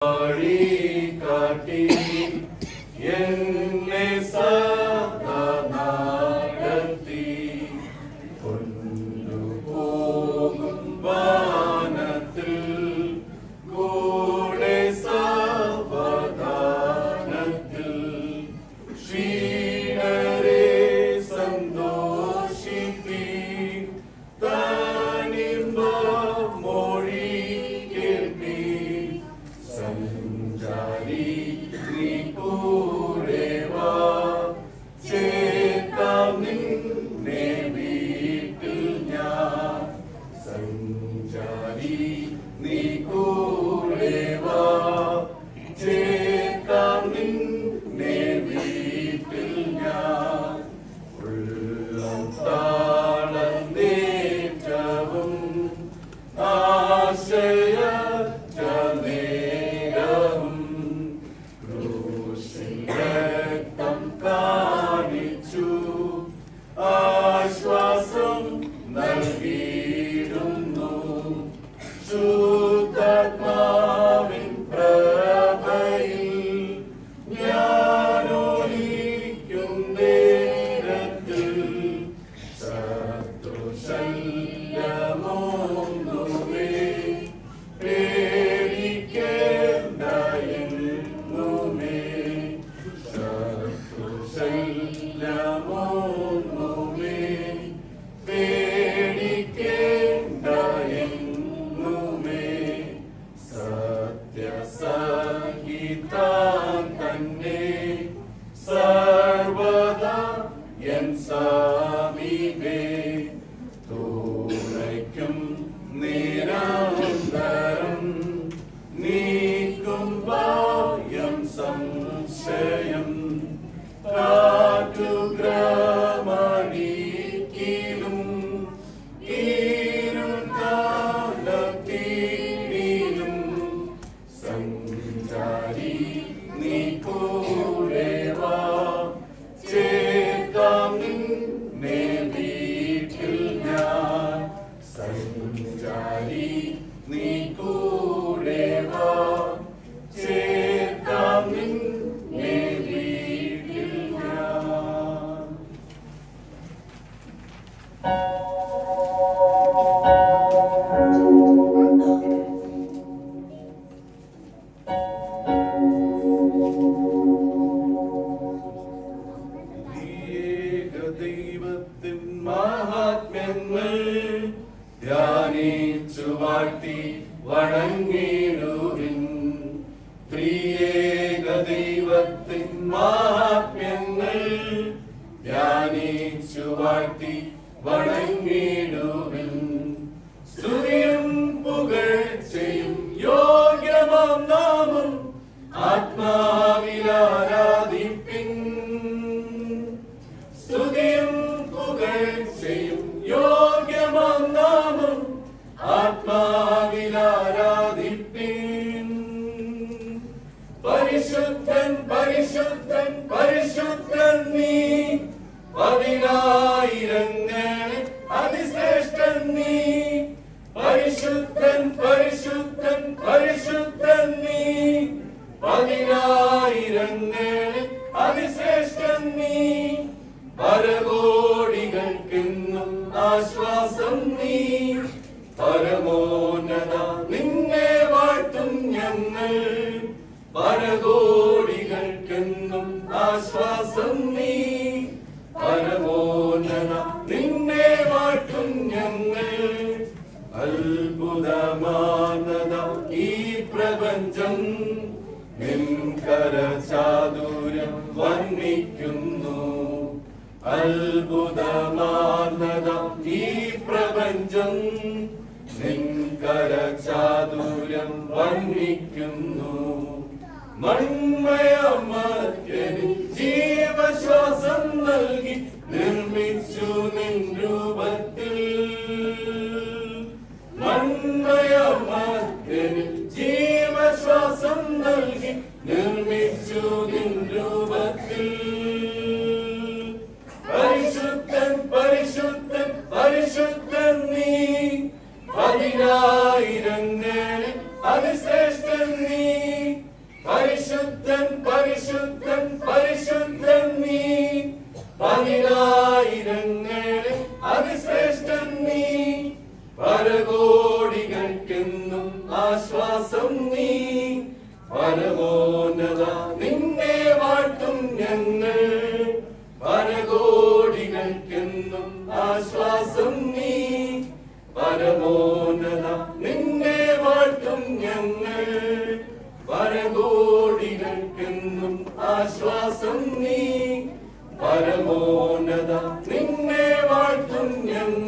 കാട്ടി എന്നെ സദാ നടത്തി കൊണ്ടുപോകും വാനത്തിൽ കൂടെ സാവധാനത്തിൽ ക്ഷീണരെ സന്തോഷിപ്പി തനിമ്പ മൊഴി കേൾപ്പി സഞ്ചാരി നീ കൂടെ വാ ചേർക്കാം നിന്നെ വീട്ടിൽ ഞാൻ സഞ്ചാരി നീ കൂടെ വാ ചേർക്കാം നിന്നെ വീട്ടിൽ ഞാൻ ഉള്ളം താളന്നേറ്റവും ആശയ ആശ്വാസം നൽകിയിടുന്നു ശുദ്ധാത്മാവിൻ പ്രഭയിൽ ഞാനൊലിക്കും നേരത്തിൽ ശത്രുശല്യമൊന്നുമേ പേടിക്കേണ്ട എന്നുമേ ശത്രുശല്യമൊന്നുമേ പേടിക്കേണ്ട എന്നുമേ സത്യസംഗീതം തന്നെ സർവദാ എൻ സമീപേ തുണയ്ക്കും നിരന്തരം നീക്കും ഭയം സംശയം കാറ്റുഗ്രമണിക്കിലും ഇരുൾക്കാലത്തിലും സഞ്ചാരി നീ കൂടെ വാ ചേർക്കാം നിന്നെ വീട്ടിൽ ഞാൻ സഞ്ചാരി നീ കൂടെ വാ ചേർക്കാം നിന്നെ വീട്ടിൽ ഞാൻ. ദൈവത്തിൻ മഹാത്മ്യങ്ങൾ ധ്യാനിച്ചു വാഴ്ത്തി വണങ്ങിടുവിൻ. ത്രിയേക ദൈവത്തിൻ മഹാത്മ്യങ്ങൾ ധ്യാനിച്ചു വാഴ്ത്തി വണങ്ങിടുവിൻ. സ്തുതിയും പുകഴ്ചയും യോഗ്യമാം നാമം ആത്മാവിലാരാധിപ്പിൻ. സ്തുതിയും പുകഴ്ചയും യോഗ്യമാം നാമം ആത്മാവിലാരാധിപ്പിൻ. പരിശുദ്ധൻ പരിശുദ്ധൻ പരിശുദ്ധൻ നീ പതിനായിരങ്ങളിൽ അതിശ്രേഷ്ഠൻ നീ. പരിശുദ്ധൻ പരിശുദ്ധൻ പരിശുദ്ധൻ നീ പതിനായിരങ്ങളിൽ അതിശ്രേഷ്ഠൻ നീ. പരകോടികൾക്കെന്നും ആശ്വാസം നീ. പരമോന്നത നിന്നെ വാഴ്ത്തും ഞങ്ങൾ. പരകോടികൾക്കെന്നും ആശ്വാസം നീ. പരമോന്നത നിന്നെ വാഴ്ത്തും ഞങ്ങൾ. അത്ഭുതമാനത ഈ പ്രപഞ്ചം നിൻ കരചാതുര്യം വർണ്ണിക്കുന്നു. അത്ഭുതമാർന്നത ഈ പ്രപഞ്ചം നിൻ കരചാതുര്യം വർണ്ണിക്കുന്നു. മൺമയമർത്യന് ജീവശ്വാസം നൽകി നിർമ്മിച്ചു നിൻ രൂപത്തിൽ. മൺമയമർത്യന് ജീവശ്വാസം നൽകി നിർമ്മിച്ചു നിൻ രൂപത്തിൽ. പരിശുദ്ധൻ പരിശുദ്ധൻ പരിശുദ്ധൻ നീ പതിനായിരങ്ങളിൽ അതിശ്രേഷ്ഠൻ നീ. പരകോടികൾക്കെന്നും ആശ്വാസം നീ. പരമോന്നത നിന്നെ വാഴ്ത്തും ഞങ്ങൾ. പരകോടികൾക്കെന്നും ആശ്വാസം നീ. പരമോന്നത നിന്നെ വാഴ്ത്തും ഞങ്ങൾ. പരകോടികൾക്കെന്നും ആശ്വാസം നീ. പരമോന്നത നിന്നെ വാഴ്ത്തും ഞങ്ങൾ.